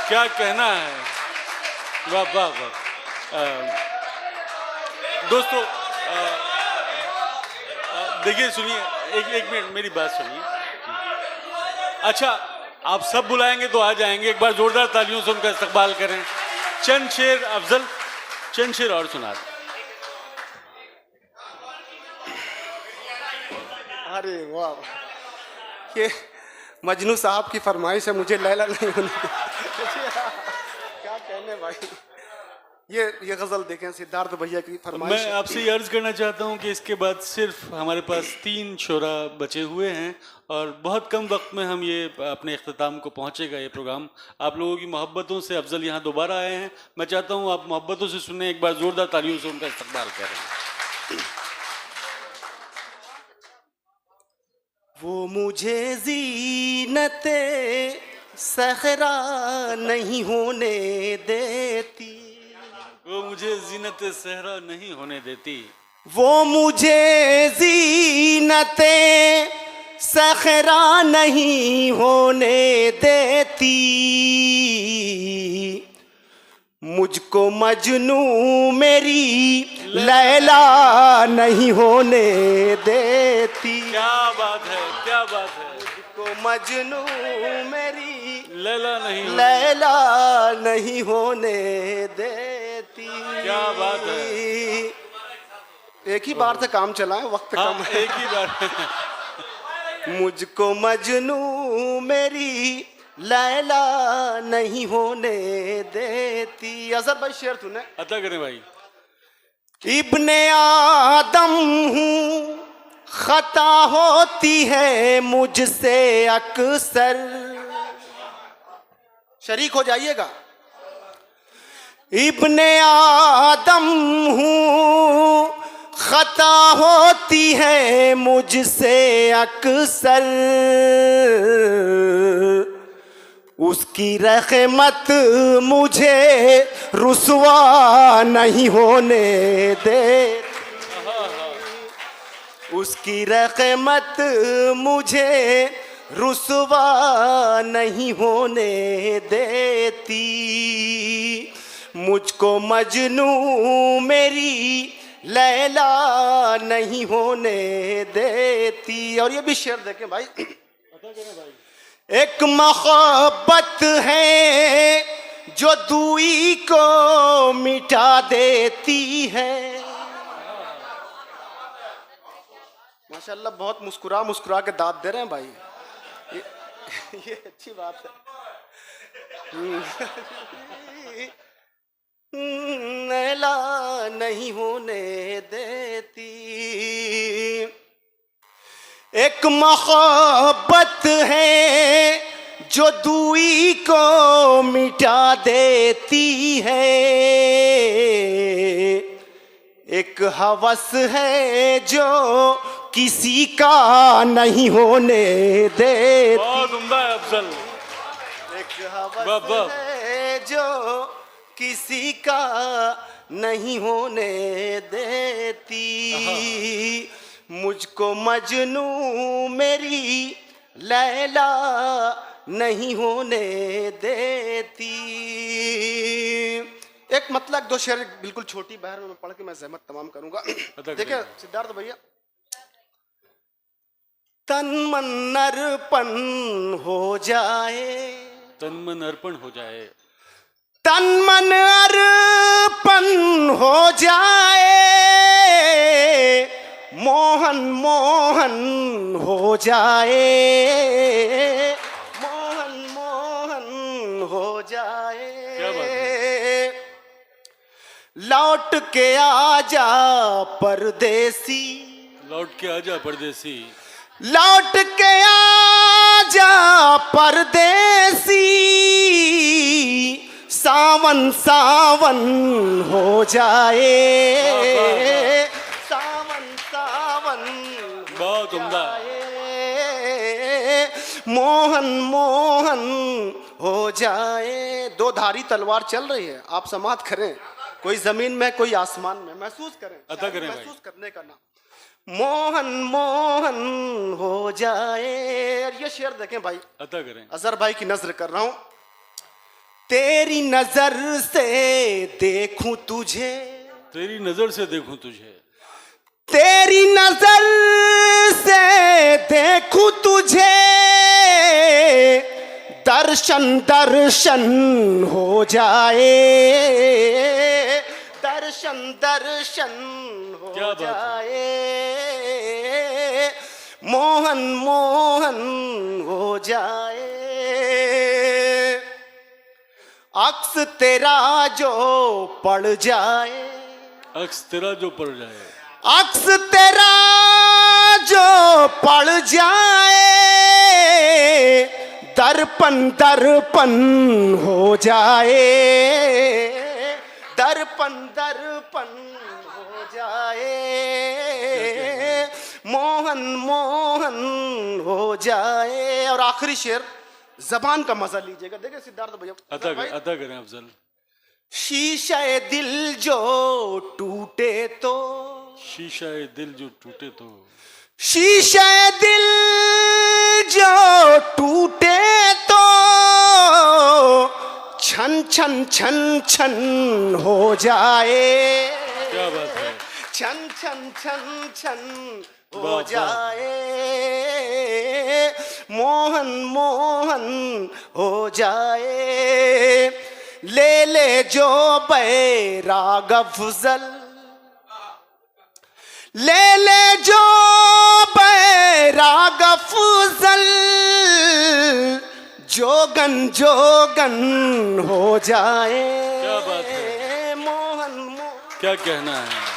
क्या कहना है। वाह वाह वाह। दोस्तों देखिए सुनिए, एक मिनट मेरी बात सुनिए। अच्छा, आप सब बुलाएंगे तो आ जाएंगे। एक बार जोरदार तालियों से उनका इस्तकबाल करें। चंद शेर अफजल, चंद शेर और सुना दें। अरे वाह, ये मजनू साहब की फरमाइश है, मुझे लैला नहीं होने क्या कहने भाई। ये गजल देखें, सिद्धार्थ भैया की फरमाइश मैं आपसे ये अर्ज करना चाहता हूं कि इसके बाद सिर्फ हमारे पास 3 शोरा बचे हुए हैं और बहुत कम वक्त में हम ये अपने इख्तिताम को पहुंचेगा ये प्रोग्राम। आप लोगों की मोहब्बतों से अफजल यहाँ दोबारा आए हैं। मैं चाहता हूं आप मोहब्बतों से सुने, एक बार जोरदार तालियों से उनका इस्तकबाल करें। वो मुझे ज़ीनते सहरा नहीं होने देती, वो मुझे ज़ीनत सहरा नहीं होने देती, वो मुझे ज़ीनते सहरा नहीं होने देती, मुझको मजनू मेरी लैला नहीं होने देती। क्या बात है, क्या बात है। मुझको मजनू मेरी लैला नहीं होने देती। क्या बात है। एक ही बार से काम चला है, वक्त हाँ, कम है। एक ही बार। मुझको मजनू मेरी लैला नहीं होने देती। अजहर भाई शेर तूने अता करें भाई। इब्ने आदम हूँ, खता होती है मुझसे अक्सर। शरीक हो जाइएगा। इब्ने आदम हूँ, खता होती है मुझसे अक्सर, उसकी रहमत मुझे रुसवा नहीं होने दे, उसकी रहमत मुझे रुसवा नहीं होने देती, मुझको मजनू मेरी लैला नहीं होने देती। और ये भी शेर देखें भाई। एक मोहब्बत है जो दूई को मिटा देती है। माशाल्लाह, बहुत मुस्कुरा मुस्कुरा के दाद दे रहे हैं भाई। ये अच्छी बात है। लैला नहीं होने देती। एक मोहब्बत है जो दूई को मिटा देती है, एक हवस है जो किसी का नहीं होने देती। बहुत उम्दा है अफजल। एक हवस है जो किसी का नहीं होने देती, मुझको मजनू मेरी लैला नहीं होने देती। एक मतलब 2 शेर बिल्कुल छोटी बहर में पढ़ के मैं ज़हमत तमाम करूंगा। देखिए सिद्धार्थ भैया, तन मन अर्पण हो जाए, तन मन अर्पण हो जाए, तन मन अर्पण हो जाए, मोहन मोहन हो जाए, मोहन मोहन हो जाए। क्या बात है। लौट के आजा परदेसी, लौट के आजा परदेसी, लौट के आजा परदेसी, सावन सावन हो जाए, सावन सावन बहुत उम्दा। मोहन मोहन हो जाए। 2 धारी तलवार चल रही है, आप समात करें, कोई जमीन में कोई आसमान में, महसूस करें, अता करें भाई। महसूस करने का नाम मोहन मोहन हो जाए। और ये शेर देखें भाई, अता करें। अजहर भाई की नजर कर रहा हूं। तेरी नजर से देखूं तुझे, तेरी नजर से देखूं तुझे, तेरी नजर से देखूं तुझे, दर्शन दर्शन हो जाए, दर्शन दर्शन क्या हो बात है। जाए, मोहन मोहन हो जाए। अक्स तेरा जो पड़ जाए, अक्स तेरा जो पड़ जाए, अक्स तेरा जो पड़ जाए, दर्पण दर्पण हो जाए, दर्पण दर्पण हो जाए, मोहन मोहन हो जाए। और आखिरी शेर जबान का मजा लीजिएगा। देखिए सिद्धार्थ भैया, अता करें अफजल। शीशे दिल जो टूटे तो, शीशा ए दिल जो टूटे तो, शीशे दिल जो टूटे तो, छन छन छन छन हो जाए, क्या बात है। छन छन छन छन वाह, हो वाह। जाए, मोहन मोहन हो जाए। ले ले जो बैराग अफजल, ले ले जो बैराग अफजल, जोगन जोगन हो जाए। क्या बात है। मोहन मोहन क्या कहना है।